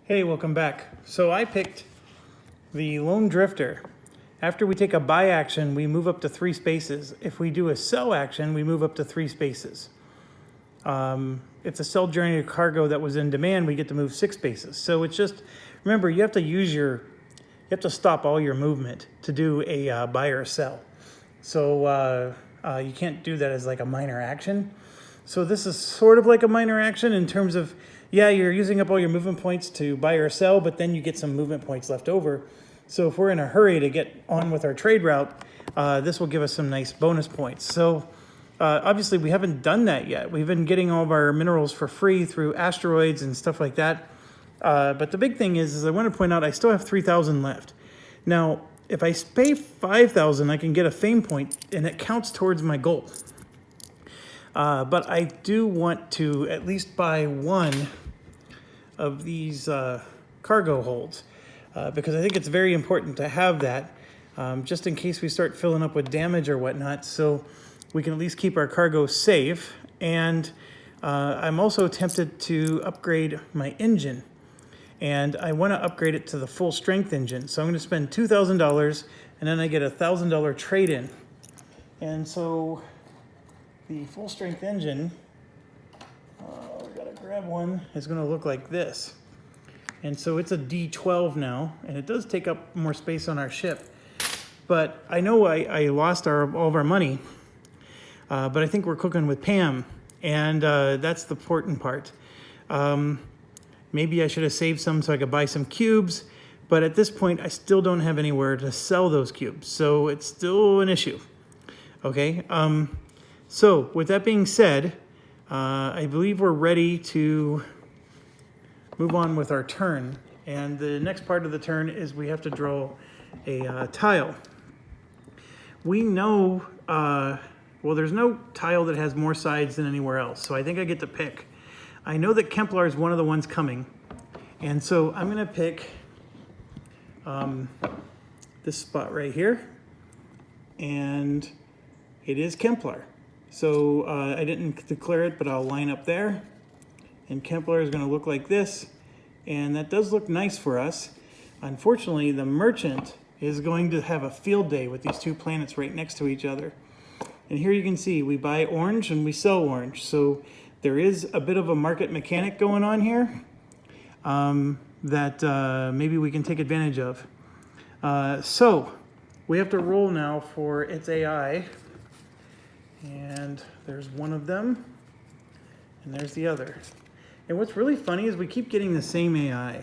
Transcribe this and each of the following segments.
Hey, welcome back. So I picked the Lone Drifter. After we take a buy action, we move up to 3 spaces. If we do a sell action, we move up to 3 spaces. If the sell generated cargo that was in demand, we get to move 6 spaces. So it's just, remember, you have to stop all your movement to do a buy or sell. So you can't do that as like a minor action. So this is sort of like a minor action in terms of, yeah, you're using up all your movement points to buy or sell, but then you get some movement points left over. So if we're in a hurry to get on with our trade route, this will give us some nice bonus points. So obviously we haven't done that yet. We've been getting all of our minerals for free through asteroids and stuff like that. But the big thing is I want to point out I still have 3,000 left. Now, if I pay 5,000, I can get a fame point, and it counts towards my goal. But I do want to at least buy one of these cargo holds because I think it's very important to have that just in case we start filling up with damage or whatnot, so we can at least keep our cargo safe. And I'm also tempted to upgrade my engine, and I want to upgrade it to the full strength engine. So I'm going to spend $2,000, and then I get a $1,000 trade-in. And so the full strength engine, we gotta grab one, is gonna look like this. And so it's a D12 now, and it does take up more space on our ship. But I know I lost all of our money, but I think we're cooking with Pam, and that's the important part. Maybe I should have saved some so I could buy some cubes, but at this point I still don't have anywhere to sell those cubes, so it's still an issue. Okay. So with that being said, I believe we're ready to move on with our turn. And the next part of the turn is we have to draw a tile. We know, well, there's no tile that has more sides than anywhere else, so I think I get to pick. I know that Kemplar is one of the ones coming, and so I'm going to pick this spot right here, and it is Kemplar. So I didn't declare it, but I'll line up there. And Kemplar is going to look like this. And that does look nice for us. Unfortunately, the merchant is going to have a field day with these two planets right next to each other. And here you can see we buy orange and we sell orange. So there is a bit of a market mechanic going on here that maybe we can take advantage of. So we have to roll now for its AI. And there's one of them, and there's the other. And what's really funny is we keep getting the same AI.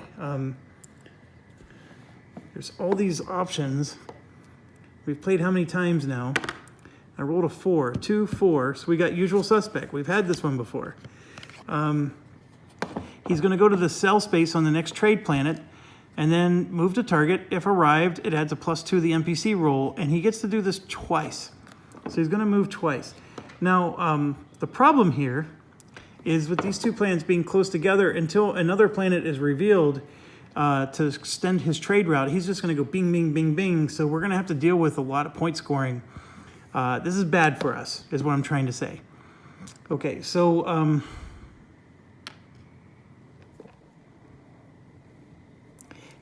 There's all these options. We've played how many times now? I rolled a 4, 2, 4, so we got usual suspect. We've had this one before. He's going to go to the sell space on the next trade planet, and then move to target. If arrived, it adds a +2 to the NPC roll, and he gets to do this twice. So he's going to move twice. Now, the problem here is with these two planets being close together, until another planet is revealed to extend his trade route, he's just going to go bing, bing, bing, bing. So we're going to have to deal with a lot of point scoring. This is bad for us, is what I'm trying to say. Okay, so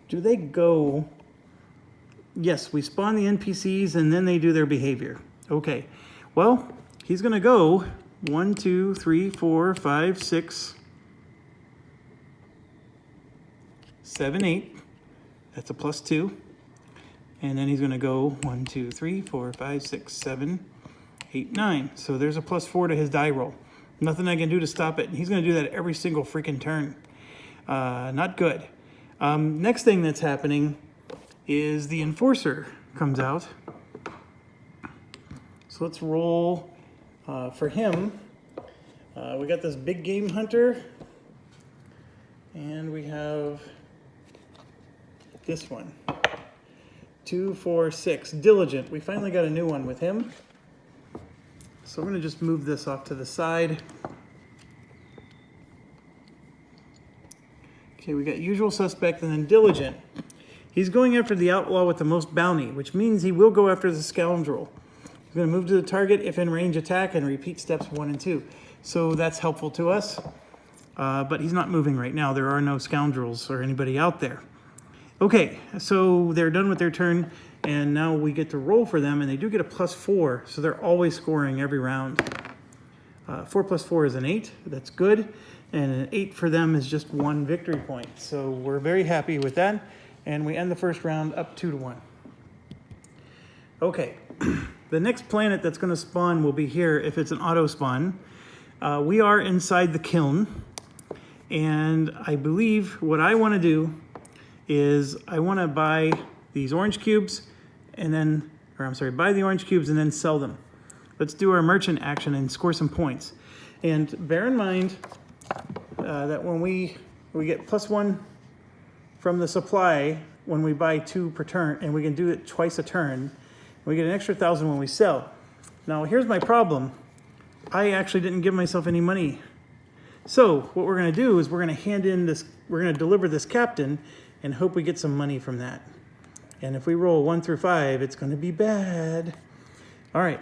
do they go? Yes, we spawn the NPCs and then they do their behavior. Okay, well, he's going to go 1, 2, 3, 4, 5, 6, 7, 8. That's a +2. And then he's going to go 1, 2, 3, 4, 5, 6, 7, 8, 9. So there's a +4 to his die roll. Nothing I can do to stop it. And he's going to do that every single freaking turn. Not good. Next thing that's happening is the Enforcer comes out. So let's roll for him. We got this big game hunter, and we have this one. 2, 4, 6, diligent. We finally got a new one with him. So I'm going to just move this off to the side. Okay, we got usual suspect and then diligent. He's going after the outlaw with the most bounty, which means he will go after the scoundrel. He's going to move to the target if in range attack and repeat steps 1 and 2. So that's helpful to us. but he's not moving right now. There are no scoundrels or anybody out there. Okay, so they're done with their turn, and now we get to roll for them, and they do get a +4, so they're always scoring every round. 4 + 4 is an 8. That's good. And an 8 for them is just 1 victory point. So we're very happy with that. And we end the first round up 2-1. Okay, the next planet that's going to spawn will be here if it's an auto spawn. We are inside the kiln. And I believe what I want to do is I want to buy these orange cubes and then, buy the orange cubes and then sell them. Let's do our merchant action and score some points. And bear in mind that when we get +1 from the supply when we buy 2 per turn, and we can do it twice a turn, we get an extra 1,000 when we sell. Now here's my problem. I actually didn't give myself any money. So what we're going to do is we're going to deliver this captain and hope we get some money from that. And if we roll 1 through 5, it's going to be bad. All right,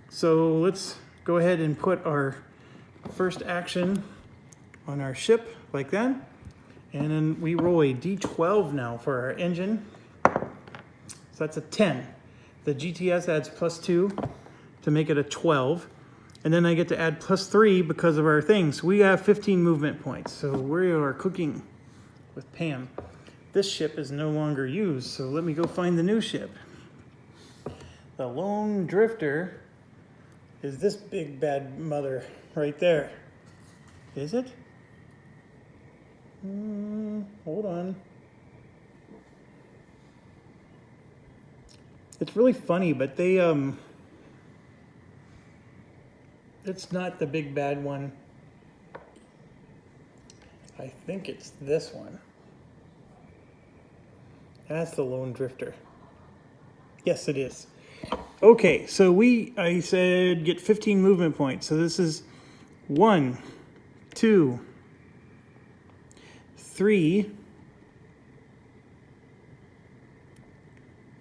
so let's go ahead and put our first action on our ship like that. And then we roll a D12 now for our engine. So that's a 10. The GTS adds +2 to make it a 12. And then I get to add +3 because of our things. We have 15 movement points. So we are cooking with Pam. This ship is no longer used, so let me go find the new ship. The Lone Drifter is this big bad mother right there. Is it? Hold on. It's really funny, but they, it's not the big bad one. I think it's this one. That's the Lone Drifter. Yes, it is. Okay, so I said get 15 movement points. So this is 1, 2, 3,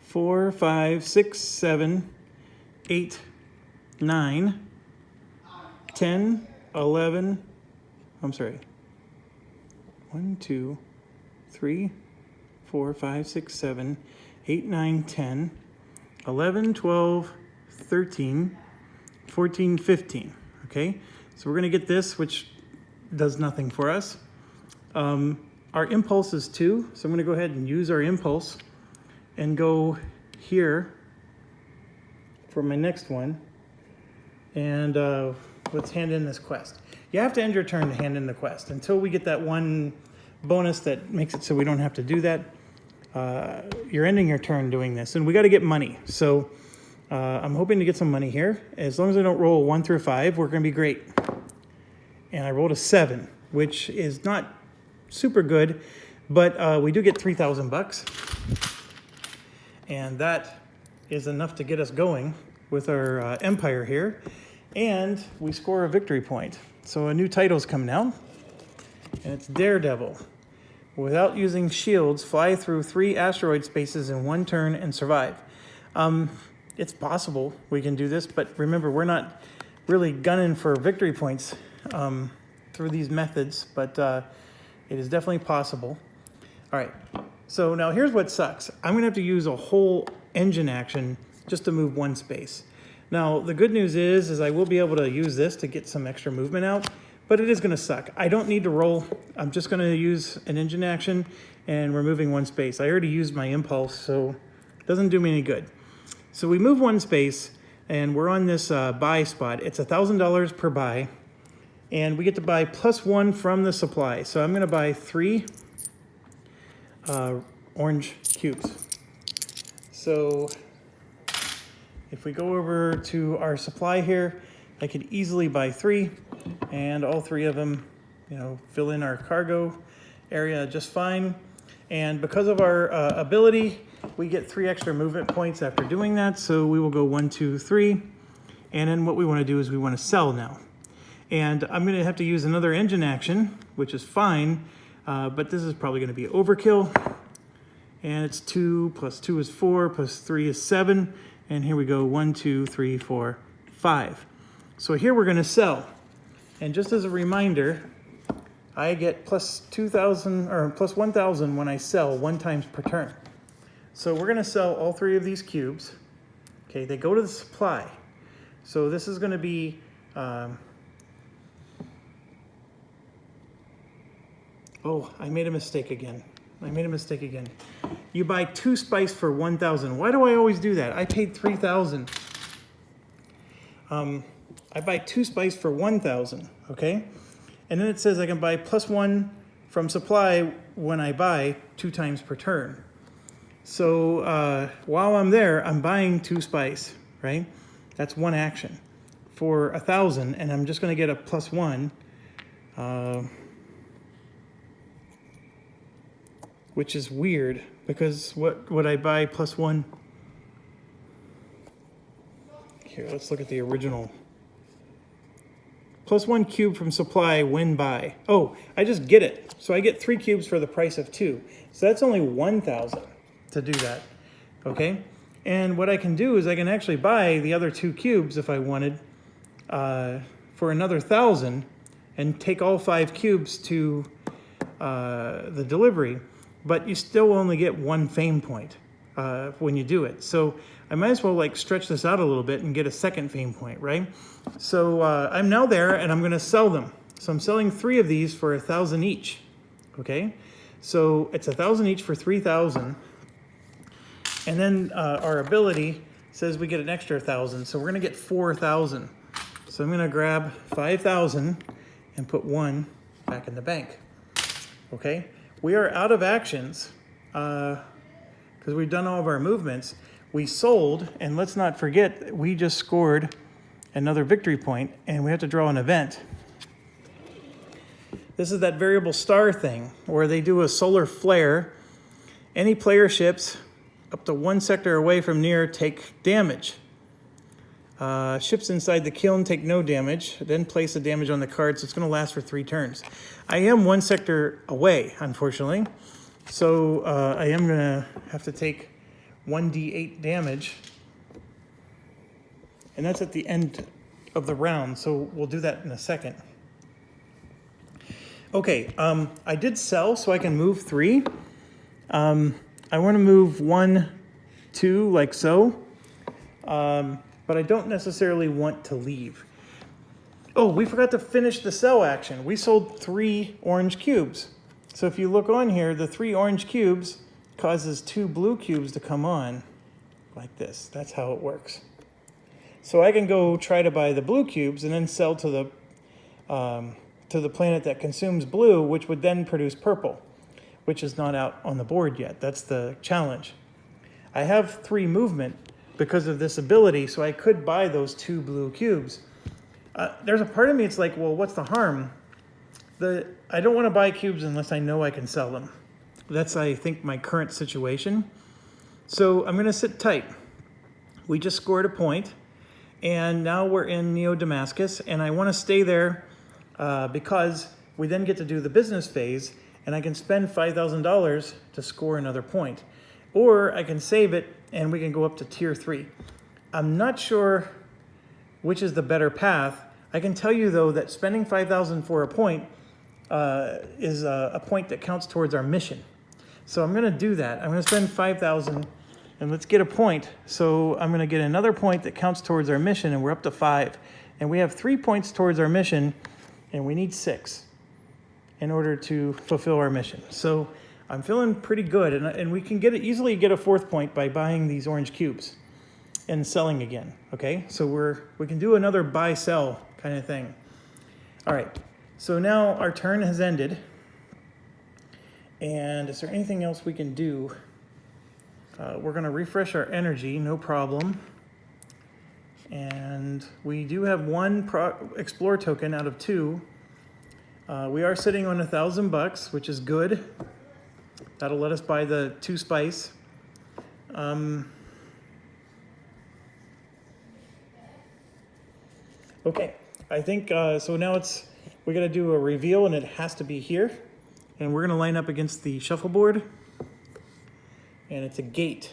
4, 5, 6, 7, 8, 9, 10, 11, 1, 2, 3, 4, 5, 6, 7, 8, 9, 10, 11, 12, 13, 14, 15. Okay, so we're going to get this, which does nothing for us. Our impulse is 2, so I'm going to go ahead and use our impulse and go here for my next one. And let's hand in this quest. You have to end your turn to hand in the quest until we get that one bonus that makes it so we don't have to do that. You're ending your turn doing this, and we got to get money. So I'm hoping to get some money here. As long as I don't roll 1 through 5, we're going to be great. And I rolled a 7, which is not super good, but we do get 3,000 bucks. And that is enough to get us going with our empire here. And we score a victory point. So a new title's coming out, and it's Daredevil. Without using shields, fly through 3 asteroid spaces in 1 turn and survive. It's possible we can do this, but remember, we're not really gunning for victory points through these methods, but it is definitely possible. All right, so now here's what sucks. I'm gonna have to use a whole engine action just to move 1 space. Now, the good news is I will be able to use this to get some extra movement out, but it is gonna suck. I don't need to roll. I'm just gonna use an engine action, and we're moving 1 space. I already used my impulse, so it doesn't do me any good. So we move 1 space, and we're on this buy spot. It's $1,000 per buy, and we get to buy +1 from the supply. So I'm gonna buy 3 orange cubes. So if we go over to our supply here, I could easily buy 3, and all 3 of them, fill in our cargo area just fine. And because of our ability, we get 3 extra movement points after doing that. So we will go 1, 2, 3. And then what we want to do is we want to sell now. And I'm going to have to use another engine action, which is fine, but this is probably going to be overkill. And it's 2 + 2 is 4 + 3 is 7. And here we go, 1, 2, 3, 4, 5. So here we're going to sell. And just as a reminder, I get plus 2,000 or plus 1,000 when I sell 1 times per turn. So we're going to sell all 3 of these cubes. Okay, they go to the supply. So this is going to be oh, I made a mistake again. You buy 2 spice for 1,000. Why do I always do that? I paid 3,000. I buy 2 spice for 1,000, okay? And then it says I can buy plus 1 from supply when I buy 2 times per turn. So while I'm there, I'm buying 2 spice, right? That's 1 action for 1,000, and I'm just going to get a plus 1. Which is weird, because what would I buy plus 1? Here, let's look at the original. Plus 1 cube from supply when buy. Oh, I just get it. So I get 3 cubes for the price of 2. So that's only 1,000 to do that, okay? And what I can do is I can actually buy the other 2 cubes if I wanted for another 1,000 and take all 5 cubes to the delivery. But you still only get 1 fame point when you do it. So I might as well like stretch this out a little bit and get a 2nd fame point, right? So I'm now there and I'm gonna sell them. So I'm selling 3 of these for 1,000 each, okay? So it's 1,000 each for 3,000. And then our ability says we get an extra 1,000. So we're gonna get 4,000. So I'm gonna grab 5,000 and put 1 back in the bank, okay? We are out of actions because we've done all of our movements. We sold, and let's not forget, we just scored another victory point, and we have to draw an event. This is that variable star thing, where they do a solar flare. Any player ships up to 1 sector away from near take damage. Ships inside the kiln take no damage, then place the damage on the card, so it's going to last for 3 turns. I am 1 sector away, unfortunately, so I am going to have to take 1d8 damage, and that's at the end of the round, so we'll do that in a second. Okay, I did sell, so I can move 3. I want to move 1, 2, like so. But I don't necessarily want to leave. Oh, we forgot to finish the sell action. We sold 3 orange cubes. So if you look on here, the 3 orange cubes causes 2 blue cubes to come on like this. That's how it works. So I can go try to buy the blue cubes and then sell to the planet that consumes blue, which would then produce purple, which is not out on the board yet. That's the challenge. I have 3 movement because of this ability, so I could buy those 2 blue cubes. There's a part of me, it's like, well, what's the harm? I don't want to buy cubes unless I know I can sell them. That's, I think, my current situation. So I'm going to sit tight. We just scored a point, and now we're in Neo Damascus, and I want to stay there because we then get to do the business phase, and I can spend $5,000 to score another point. Or I can save it and we can go up to tier 3. I'm not sure which is the better path. I can tell you though that spending 5,000 for a point is a point that counts towards our mission. So I'm gonna do that. I'm gonna spend 5,000 and let's get a point. So I'm gonna get another point that counts towards our mission, and we're up to 5. And we have 3 points towards our mission, and we need 6 in order to fulfill our mission. So I'm feeling pretty good, and we can easily get a 4th point by buying these orange cubes and selling again, okay? So we can do another buy-sell kind of thing. All right, so now our turn has ended, and is there anything else we can do? We're gonna refresh our energy, no problem. And we do have 1 Explore token out of 2. We are sitting on $1,000, which is good. That'll let us buy the 2 spice. Okay, I think, so now we gotta do a reveal, and it has to be here. And we're gonna line up against the shuffleboard. And it's a gate.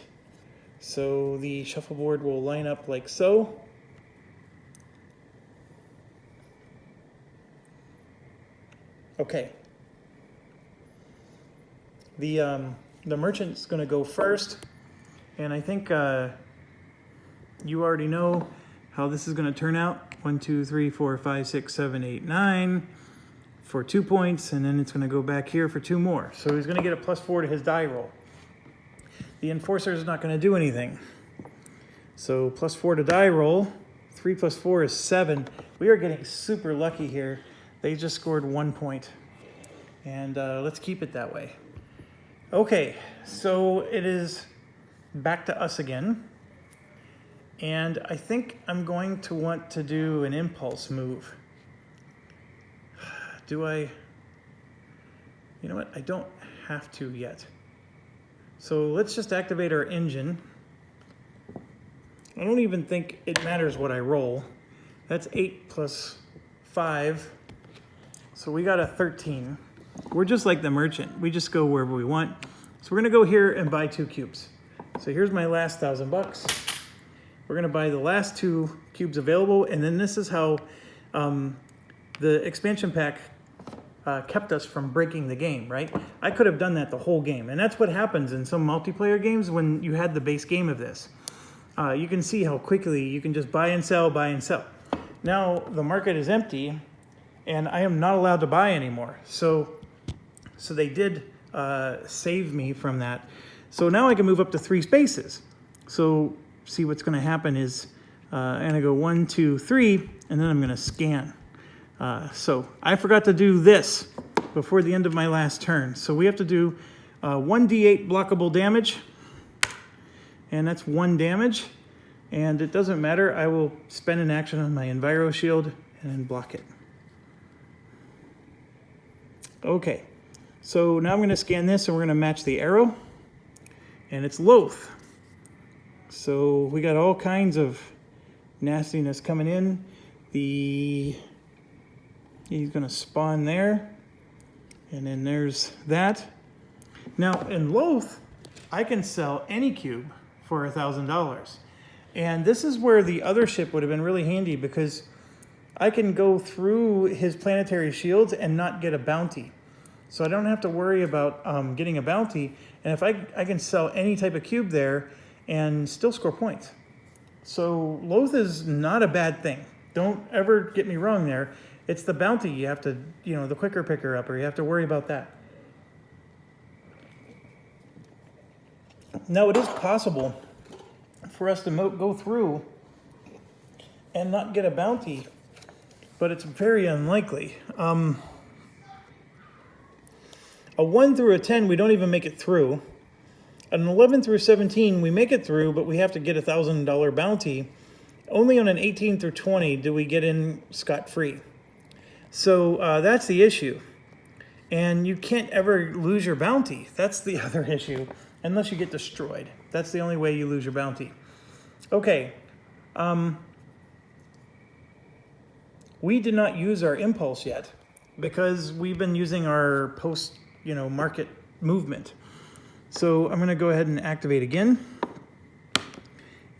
So the shuffleboard will line up like so. Okay, The merchant's going to go first, and I think you already know how this is going to turn out. 1, 2, 3, 4, 5, 6, 7, 8, 9 for 2 points, and then it's going to go back here for 2 more. So he's going to get a +4 to his die roll. The enforcer is not going to do anything. So +4 to die roll. 3 + 4 is 7. We are getting super lucky here. They just scored 1 point, and let's keep it that way. Okay, so it is back to us again. And I think I'm going to want to do an impulse move. Do I? You know what? I don't have to yet. So let's just activate our engine. I don't even think it matters what I roll. That's 8 + 5. So we got a 13. We're just like the merchant. We just go wherever we want. So we're gonna go here and buy 2 cubes. So here's my last $1,000. We're gonna buy the last 2 cubes available, and then this is how the expansion pack kept us from breaking the game, right? I could have done that the whole game, and that's what happens in some multiplayer games when you had the base game of this. You can see how quickly you can just buy and sell, buy and sell. Now the market is empty, and I am not allowed to buy anymore. So they did save me from that. So now I can move up to 3 spaces. So see what's going to happen is I'm going to go 1, 2, 3, and then I'm going to scan. So I forgot to do this before the end of my last turn. So we have to do 1d8 blockable damage, and that's 1 damage. And it doesn't matter. I will spend an action on my Enviro Shield and then block it. Okay, so now I'm going to scan this, and we're going to match the arrow, and it's Loath. So we got all kinds of nastiness coming in. He's going to spawn there, and then there's that. Now in Loath, I can sell any cube for $1,000, and this is where the other ship would have been really handy, because I can go through his planetary shields and not get a bounty. So I don't have to worry about getting a bounty, and if I can sell any type of cube there and still score points. So Loath is not a bad thing. Don't ever get me wrong there. It's the bounty you have to, the quicker picker upper, you have to worry about that. Now it is possible for us to go through and not get a bounty, but it's very unlikely. A 1 through a 10, we don't even make it through. An 11 through 17, we make it through, but we have to get a $1,000 bounty. Only on an 18 through 20 do we get in scot-free. So that's the issue. And you can't ever lose your bounty. That's the other issue, unless you get destroyed. That's the only way you lose your bounty. Okay. We did not use our impulse yet, because we've been using our post, market movement. So I'm going to go ahead and activate again.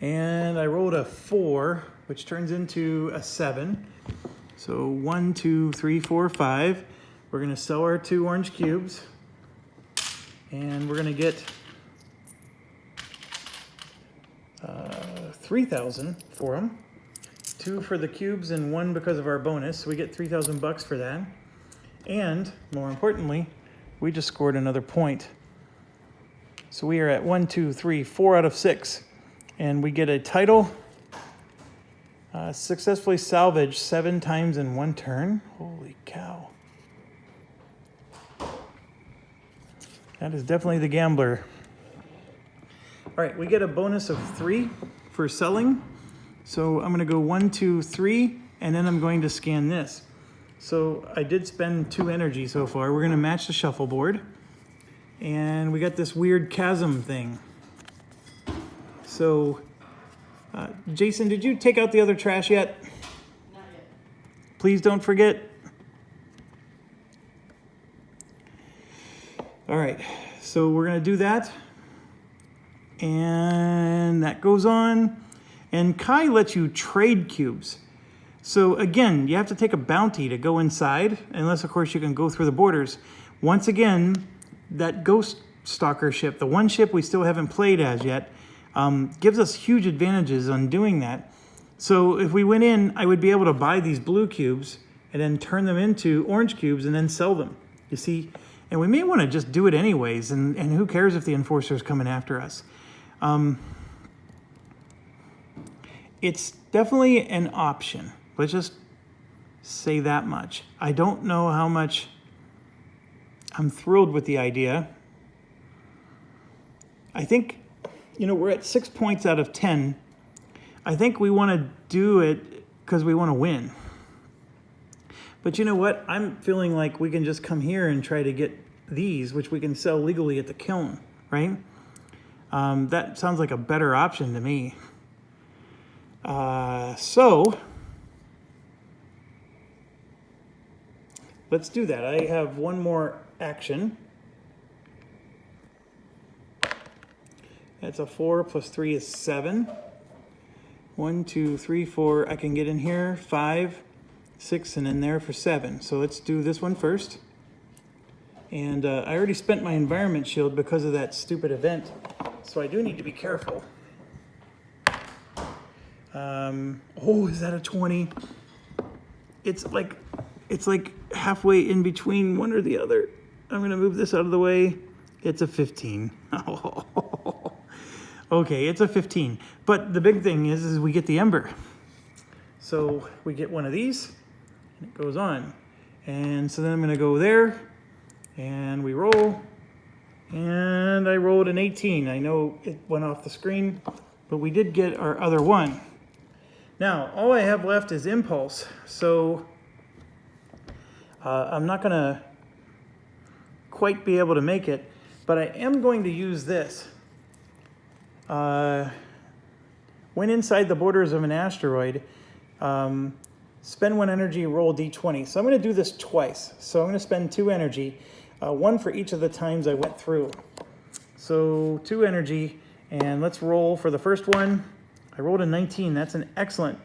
And I rolled a 4, which turns into a 7. So 1, 2, 3, 4, 5. We're going to sell our 2 orange cubes. And we're going to get 3,000 for them. 2 for the cubes and 1 because of our bonus. So we get $3,000 for that. And more importantly, we just scored another point. So we are at 1, 2, 3, 4 out of 6. And we get a title. Successfully salvaged 7 times in 1 turn. Holy cow. That is definitely the gambler. All right, we get a bonus of 3 for selling. So I'm going to go 1, 2, 3, and then I'm going to scan this. So I did spend 2 energy so far. We're going to match the shuffleboard. And we got this weird chasm thing. So, Jason, did you take out the other trash yet? Not yet. Please don't forget. All right, so we're going to do that. And that goes on. And Kai lets you trade cubes. So again, you have to take a bounty to go inside, unless of course you can go through the borders. Once again, that ghost Stalker ship, the one ship we still haven't played as yet, gives us huge advantages on doing that. So if we went in, I would be able to buy these blue cubes and then turn them into orange cubes and then sell them, you see? And we may want to just do it anyways, and who cares if the Enforcer is coming after us? It's definitely an option. Let's just say that much. I don't know how much I'm thrilled with the idea. I think, you know, we're at 6 points out of 10. I think we want to do it because we want to win. But you know what? I'm feeling like we can just come here and try to get these, which we can sell legally at the kiln, right? That sounds like a better option to me. So let's do that. I have one more action. That's a 4 plus 3 is 7. 1, 2, 3, 4. I can get in here. 5, 6, and in there for 7. So let's do this one first. And I already spent my environment shield because of that stupid event. So I do need to be careful. Oh, is that a 20? It's like halfway in between one or the other. I'm gonna move this out of the way. It's a 15. Okay, it's a 15. But the big thing is we get the ember. So we get one of these, and it goes on. And so then I'm gonna go there, and we roll. And I rolled an 18. I know it went off the screen, but we did get our other one. Now, all I have left is impulse. So I'm not gonna quite be able to make it, but I am going to use this. When inside the borders of an asteroid, spend 1 energy, roll d20. So I'm going to do this twice. So I'm going to spend 2 energy, 1 for each of the times I went through. So 2 energy, and let's roll for the first one. I rolled a 19. That's an excellent.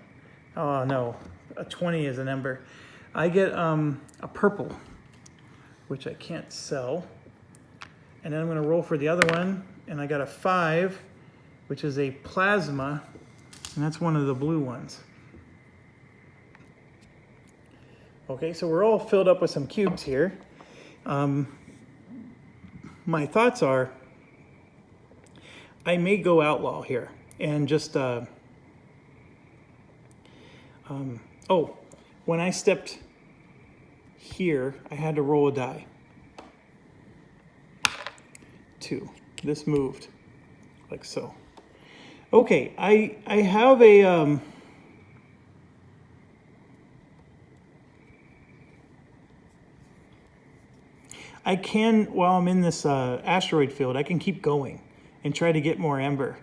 Oh no, a 20 is an ember. I get a purple, which I can't sell. And then I'm going to roll for the other one, and I got a 5, which is a plasma, and that's one of the blue ones. Okay, so we're all filled up with some cubes here. My thoughts are, I may go outlaw here and just, oh, when I stepped here, I had to roll a die. 2. This moved like so. Okay, I have a I can, while I'm in this asteroid field, I can keep going and try to get more ember.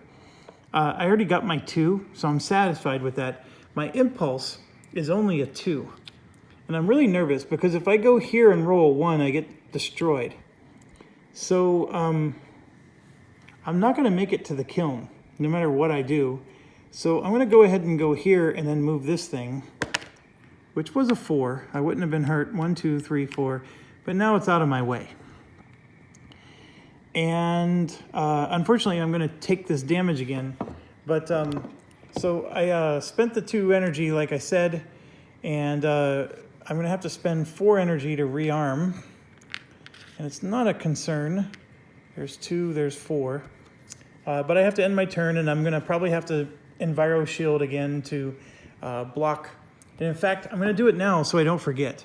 I already got my 2, so I'm satisfied with that. My impulse is only a 2. And I'm really nervous because if I go here and roll a 1, I get destroyed. So I'm not going to make it to the kiln, no matter what I do. So I'm going to go ahead and go here and then move this thing, which was a 4. I wouldn't have been hurt. 1, 2, 3, 4. But now it's out of my way. And unfortunately, I'm going to take this damage again. But so I spent the 2 energy, like I said, and I'm going to have to spend 4 energy to rearm. And it's not a concern. There's 2, there's 4. But I have to end my turn, and I'm going to probably have to Enviro Shield again to block. And in fact, I'm going to do it now so I don't forget.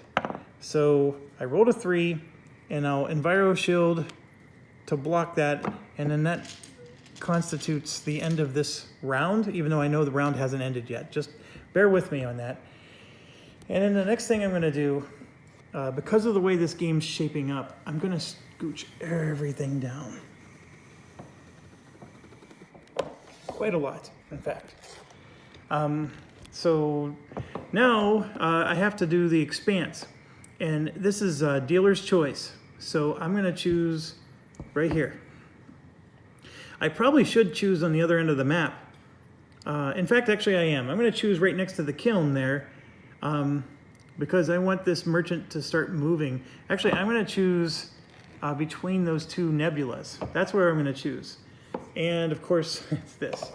So I rolled a 3, and I'll Enviro Shield to block that, and then that constitutes the end of this round, even though I know the round hasn't ended yet. Just bear with me on that. And then the next thing I'm going to do, because of the way this game's shaping up, I'm going to scooch everything down. Quite a lot, in fact. So now I have to do the expanse. And this is dealer's choice. So I'm going to choose right here. I probably should choose on the other end of the map. In fact, actually I am. I'm going to choose right next to the kiln there because I want this merchant to start moving. Actually, I'm going to choose between those two nebulas. That's where I'm going to choose. And of course, it's this.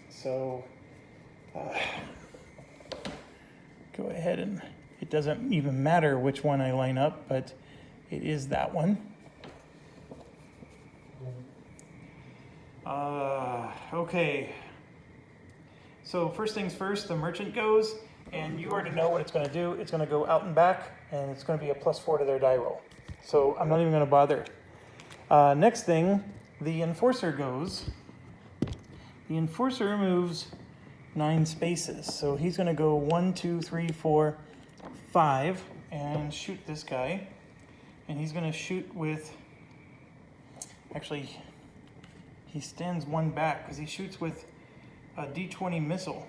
So go ahead, and it doesn't even matter which one I line up, but it is that one. Okay. So first things first, the merchant goes, and you already know what it's going to do. It's going to go out and back, and it's going to be a +4 to their die roll. So I'm not even going to bother. Next thing, the enforcer goes. The enforcer moves 9 spaces. So he's going to go 1, 2, 3, 4, 5, and shoot this guy. And he's going to shoot with, actually, he stands one back because he shoots with a D20 missile.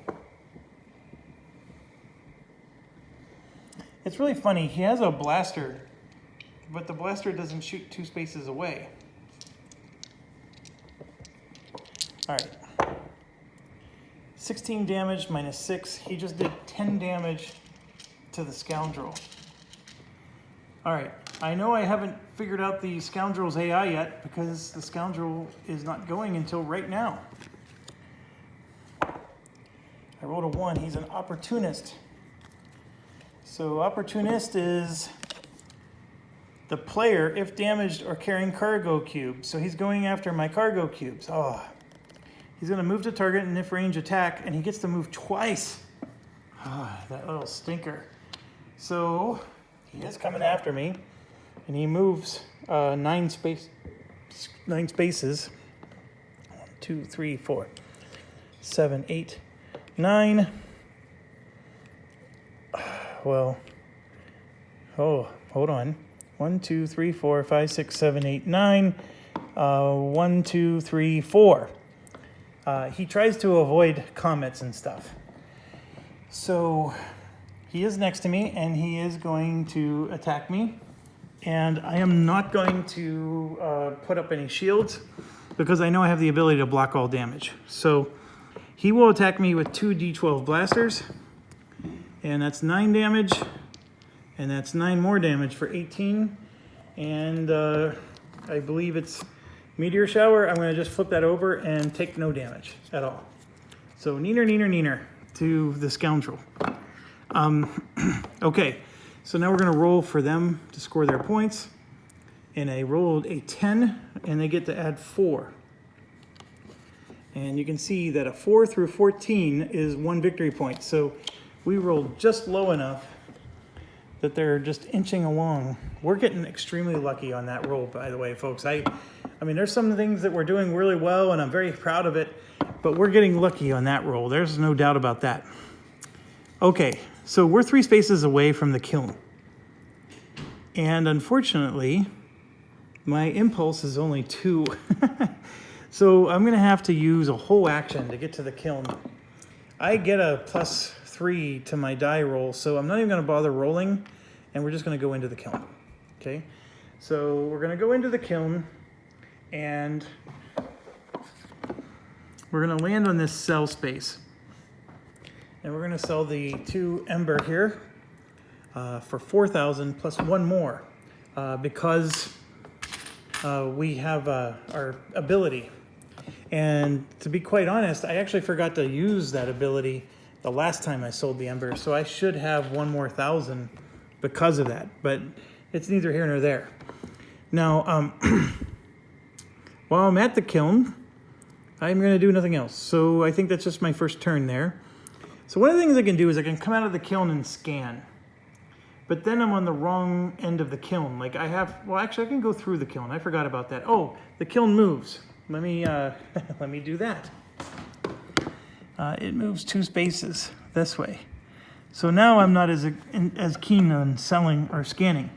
It's really funny. He has a blaster, but the blaster doesn't shoot 2 spaces away. All right. 16 damage minus 6. He just did 10 damage to the scoundrel. All right. I know I haven't figured out the scoundrel's AI yet because the scoundrel is not going until right now. I rolled a 1. He's an opportunist. So opportunist is the player if damaged or carrying cargo cubes. So he's going after my cargo cubes. Oh, he's going to move to target and if range attack, and he gets to move twice. Ah, that little stinker. So he is coming after me, and he moves 9 spaces. 1, 2, 3, 4, 7, 8, 9. Well, oh, hold on. 1, 2, 3, 4, 5, 6, 7, 8, 9. 1, 2, 3, 4. He tries to avoid comets and stuff. So he is next to me, and he is going to attack me. And I am not going to put up any shields because I know I have the ability to block all damage. So he will attack me with 2 D12 blasters. And that's 9 damage, and that's 9 more damage for 18. And I believe it's Meteor Shower. I'm going to just flip that over and take no damage at all. So neener, neener, neener to the scoundrel. Okay, so now we're going to roll for them to score their points. And I rolled a 10, and they get to add 4. And you can see that a 4 through 14 is 1 victory point. So we rolled just low enough that they're just inching along. We're getting extremely lucky on that roll, by the way, folks. I mean, there's some things that we're doing really well, and I'm very proud of it, but we're getting lucky on that roll. There's no doubt about that. Okay, so we're 3 spaces away from the kiln. And unfortunately, my impulse is only 2. So I'm going to have to use a whole action to get to the kiln. I get a +3 to my die roll, so I'm not even going to bother rolling, and we're just going to go into the kiln. Okay, so we're going to go into the kiln, and we're going to land on this cell space. And we're going to sell the 2 Ember here for 4,000 plus 1 more because we have our ability. And to be quite honest, I actually forgot to use that ability the last time I sold the Ember, so I should have 1 more 1,000 because of that, but it's neither here nor there. Now, while I'm at the kiln, I'm going to do nothing else, so I think that's just my first turn there. So one of the things I can do is I can come out of the kiln and scan, but then I'm on the wrong end of the kiln. Like I have, well, actually I can go through the kiln. I forgot about that. Oh, the kiln moves. Let me let me do that. It moves 2 spaces this way. So now I'm not as keen on selling or scanning.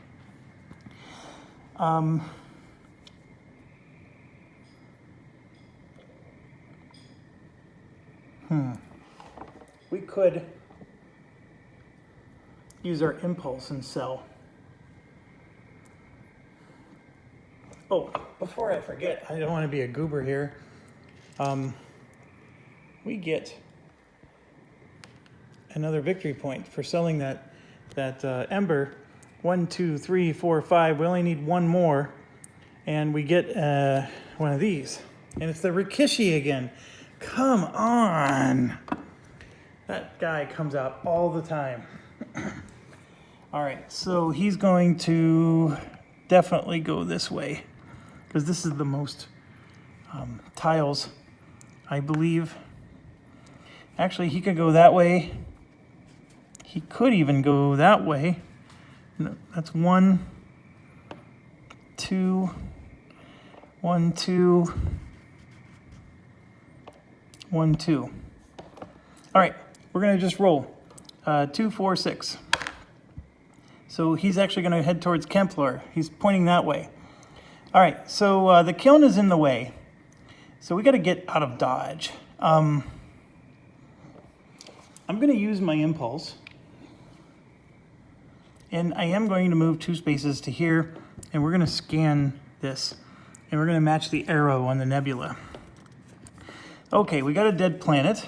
We could use our impulse and sell. Oh, before I forget, I don't want to be a goober here. We get another victory point for selling that Ember 1, 2, 3, 4, 5. We only need one more, and we get one of these. And it's the Rikishi again. Come on. That guy comes out all the time. All right, so he's going to definitely go this way because this is the most tiles, I believe. Actually, he could go that way. He could even go that way. No, that's 1, 2, 1, 2, 1, 2. All right, we're gonna just roll 2, 4, 6. So he's actually gonna head towards Kempler. He's pointing that way. All right, so the kiln is in the way. So we gotta get out of dodge. I'm gonna use my impulse. And I am going to move 2 spaces to here, and we're gonna scan this, and we're gonna match the arrow on the nebula. Okay, we got a dead planet.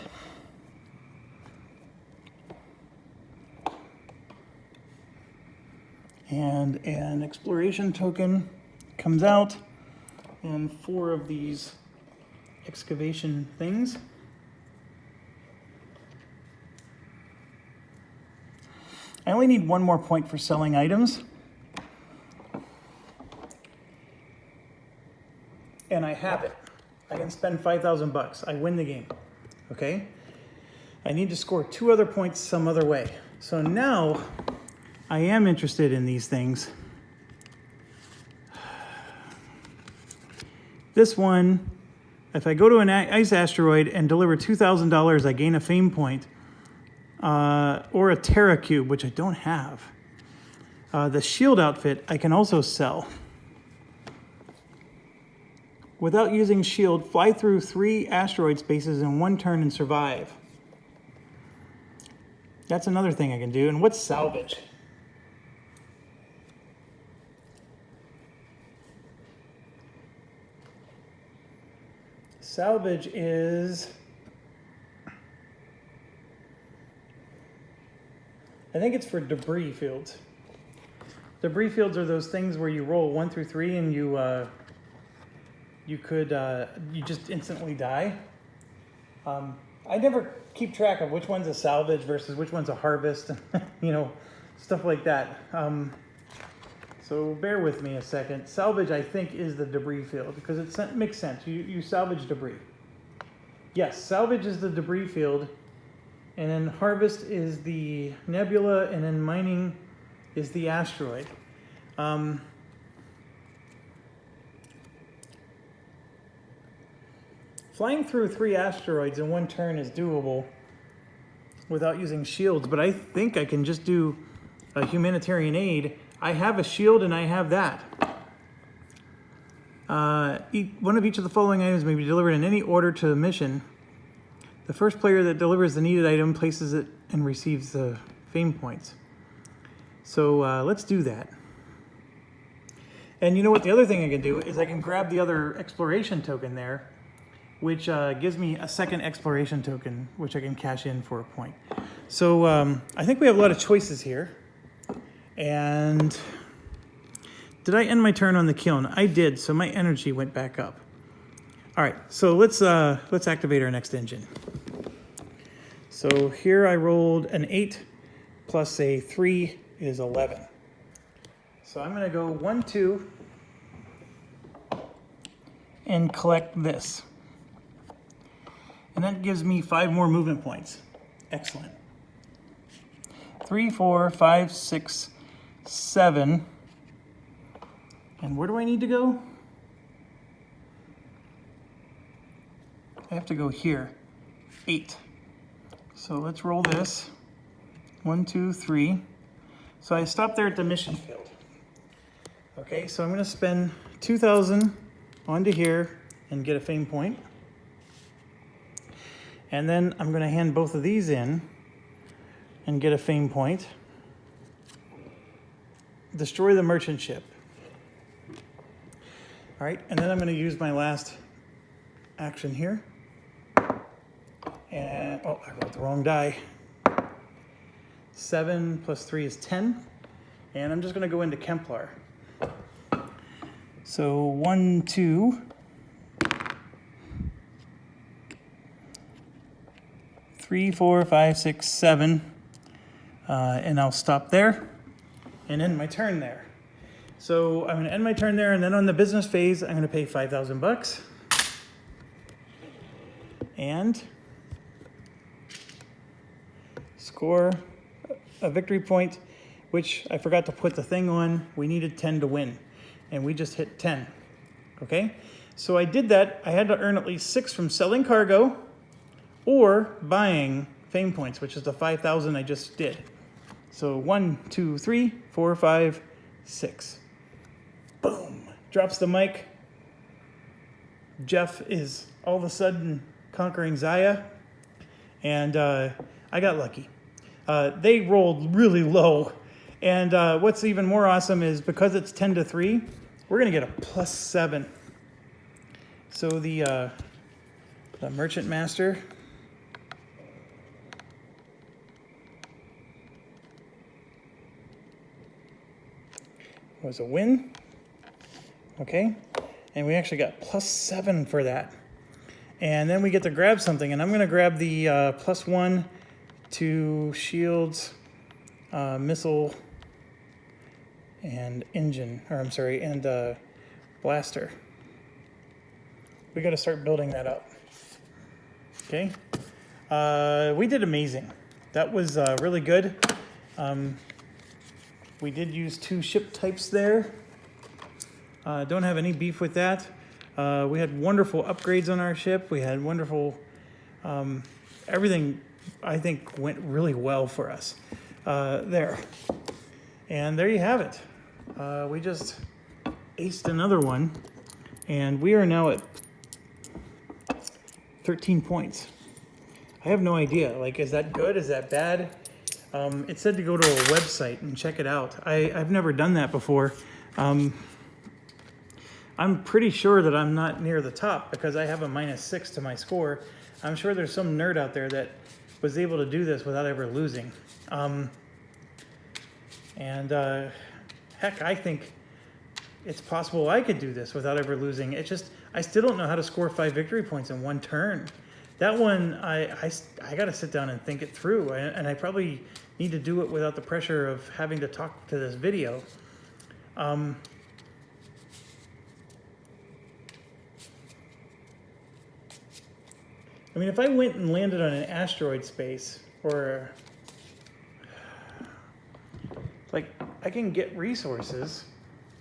And an exploration token comes out, and 4 of these excavation things. I only need 1 more point for selling items. And I have it. I can spend 5,000 bucks. I win the game, okay? I need to score 2 other points some other way. So now I am interested in these things. This one, if I go to an ice asteroid and deliver $2,000, I gain a fame point. Or a Terra Cube, which I don't have. The shield outfit I can also sell. Without using shield, fly through 3 asteroid spaces in 1 turn and survive. That's another thing I can do. And what's salvage? Salvage is... I think it's for debris fields. Debris fields are those things where you roll 1 through 3 and you just instantly die. I never keep track of which one's a salvage versus which one's a harvest, you know, stuff like that. So bear with me a second. Salvage, I think, is the debris field because it makes sense. You salvage debris. Yes, salvage is the debris field. And then harvest is the nebula, and then mining is the asteroid. Flying through 3 asteroids in 1 turn is doable without using shields, but I think I can just do a humanitarian aid. I have a shield and I have that. One of each of the following items may be delivered in any order to the mission. The first player that delivers the needed item places it and receives the fame points. So let's do that. And you know what? The other thing I can do is I can grab the other exploration token there, which gives me a 2nd exploration token, which I can cash in for a point. So I think we have a lot of choices here. And did I end my turn on the kiln? I did, so my energy went back up. All right, so let's activate our next engine. So here I rolled an 8 plus a 3 is 11. So I'm gonna go 1, 2 and collect this. And that gives me 5 more movement points. Excellent. 3, 4, 5, 6, 7. And where do I need to go? I have to go here, 8. So let's roll this. 1, 2, 3. So I stopped there at the mission field. Okay, so I'm gonna spend 2,000 onto here and get a fame point. And then I'm gonna hand both of these in and get a fame point. Destroy the merchant ship. All right, and then I'm gonna use my last action here. And, oh, I rolled the wrong die. 7 plus 3 is 10. And I'm just going to go into Kemplar. So 1, 2, 3, 4, 5, 6, 7, and I'll stop there and end my turn there. So I'm going to end my turn there, and then on the business phase, I'm going to pay $5,000 and score a victory point, which I forgot to put the thing on. We needed 10 to win, and we just hit 10. Okay, so I did that. I had to earn at least 6 from selling cargo or buying fame points, which is the 5,000 I just did. So 1, 2, 3, 4, 5, 6. Boom. Drops the mic. Jeff is all of a sudden conquering Zaya, and I got lucky. They rolled really low, and what's even more awesome is because it's 10 to 3, we're going to get a +7. So the Merchant Master was a win. Okay, and we actually got +7 for that. And then we get to grab something, and I'm going to grab the +1 to shields, missile, and engine, or I'm sorry, and blaster. We got to start building that up. Okay, we did amazing. That was really good. We did use 2 ship types there. Don't have any beef with that. We had wonderful upgrades on our ship. We had wonderful, everything I think went really well for us there. And there you have it. We just aced another one, and we are now at 13 points. I have no idea. Like, is that good? Is that bad? It said to go to a website and check it out. I've never done that before. I'm pretty sure that I'm not near the top because I have a -6 to my score. I'm sure there's some nerd out there that was able to do this without ever losing. Heck, I think it's possible I could do this without ever losing. It's just, I still don't know how to score 5 victory points in one turn. That one, I got to sit down and think it through, and I probably need to do it without the pressure of having to talk to this video. I mean, if I went and landed on an asteroid space, or like, I can get resources.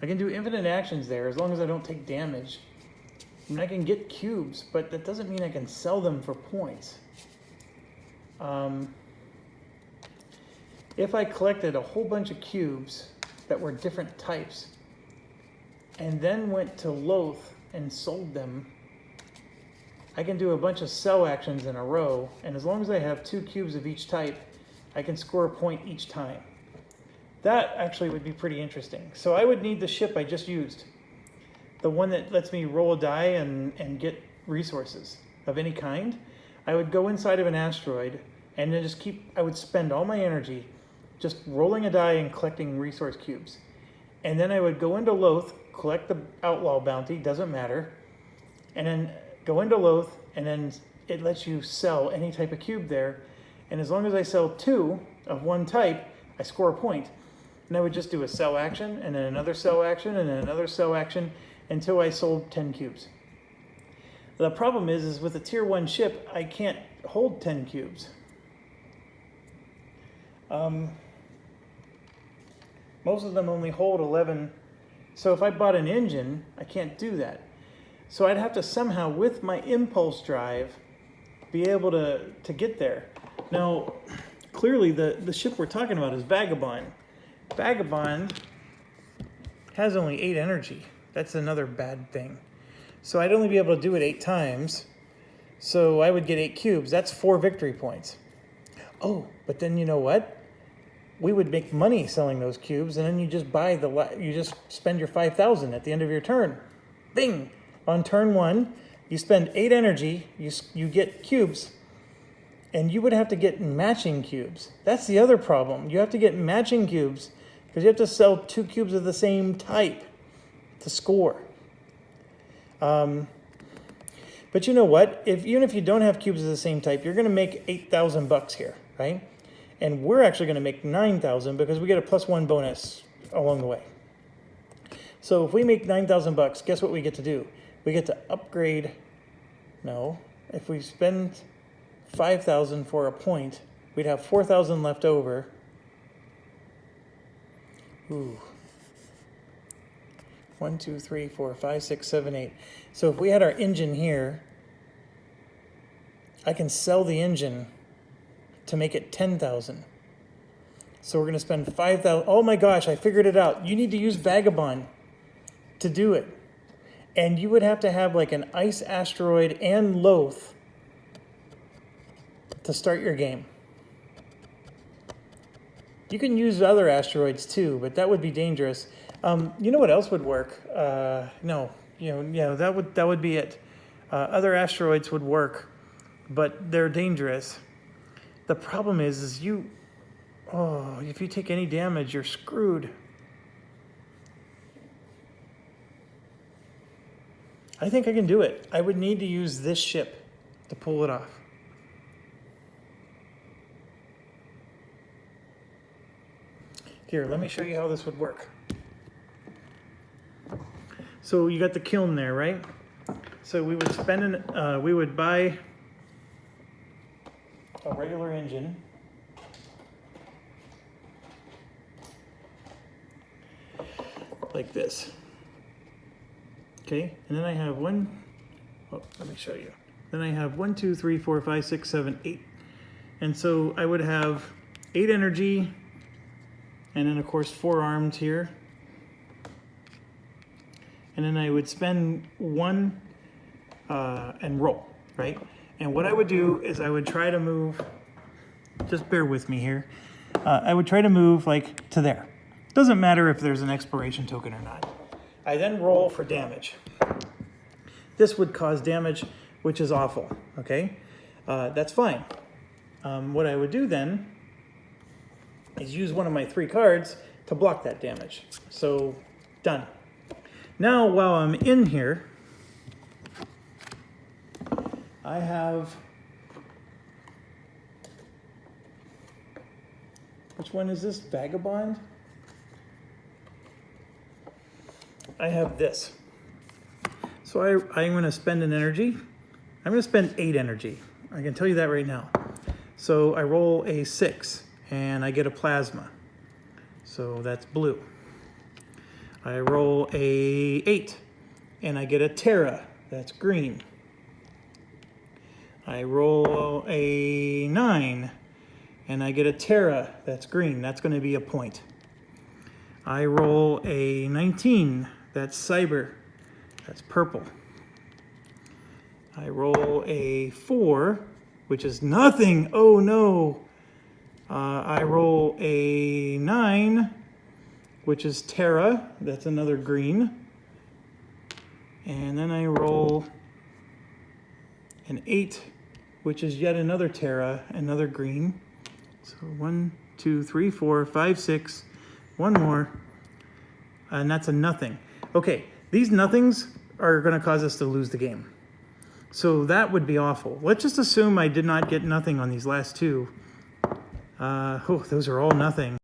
I can do infinite actions there as long as I don't take damage. I mean, I can get cubes, but that doesn't mean I can sell them for points. If I collected a whole bunch of cubes that were different types and then went to Loth and sold them, I can do a bunch of sell actions in a row, and as long as I have 2 cubes of each type, I can score a point each time. That actually would be pretty interesting. So I would need the ship I just used, the one that lets me roll a die and get resources of any kind. I would go inside of an asteroid and then just I would spend all my energy just rolling a die and collecting resource cubes. And then I would go into Loth, collect the outlaw bounty, doesn't matter, and then go into Loth, and then it lets you sell any type of cube there. And as long as I sell 2 of one type, I score a point. And I would just do a sell action, and then another sell action, and then another sell action, until I sold 10 cubes. The problem is with a tier 1 ship, I can't hold 10 cubes. Most of them only hold 11. So if I bought an engine, I can't do that. So I'd have to somehow, with my impulse drive, be able to get there. Now, clearly the ship we're talking about is Vagabond. Vagabond has only 8 energy. That's another bad thing. So I'd only be able to do it 8 times. So I would get 8 cubes. That's 4 victory points. Oh, but then you know what? We would make money selling those cubes, and then you just you just spend your 5,000 at the end of your turn. Bing! On turn 1, you spend 8 energy, you get cubes, and you would have to get matching cubes. That's the other problem. You have to get matching cubes, because you have to sell 2 cubes of the same type to score. But you know what? Even if you don't have cubes of the same type, you're going to make 8,000 bucks here, right? And we're actually going to make 9,000 because we get a +1 bonus along the way. So if we make 9,000 bucks, guess what we get to do? We get to upgrade. No, if we spend 5,000 for a point, we'd have 4,000 left over. Ooh. 1, 2, 3, 4, 5, 6, 7, 8. So if we had our engine here, I can sell the engine to make it 10,000. So we're going to spend 5,000. Oh my gosh, I figured it out. You need to use Vagabond to do it. And you would have to have like an ice asteroid and Loth to start your game. You can use other asteroids too, but that would be dangerous. You know what else would work? No, that would be it. Other asteroids would work, but they're dangerous. The problem is if you take any damage, you're screwed. I think I can do it. I would need to use this ship to pull it off. Here, let me show you how this would work. So you got the kiln there, right? So we would we would buy a regular engine. Like this. Okay, and then I have let me show you. Then I have 1, 2, 3, 4, 5, 6, 7, 8. And so I would have 8 energy, and then of course 4 armed here. And then I would spend 1 and roll, right? And what I would do is I would try to move, just bear with me here. I would try to move like to there. Doesn't matter if there's an exploration token or not. I then roll for damage. This would cause damage, which is awful, okay? That's fine. What I would do then is use one of my 3 cards to block that damage. So, done. Now, while I'm in here, I have, which one is this? Vagabond? I have this. So I'm going to spend an energy. I'm going to spend 8 energy. I can tell you that right now. So I roll a 6 and I get a plasma. So that's blue. I roll a 8 and I get a Terra. That's green. I roll a 9 and I get a Terra. That's green. That's going to be a point. I roll a 19. That's cyber. That's purple. I roll a 4, which is nothing. Oh no. I roll a 9, which is Terra. That's another green. And then I roll an 8, which is yet another Terra, another green. So 1, 2, 3, 4, 5, 6. One more. And that's a nothing. Okay, these nothings are going to cause us to lose the game. So that would be awful. Let's just assume I did not get nothing on these last 2. Those are all nothing.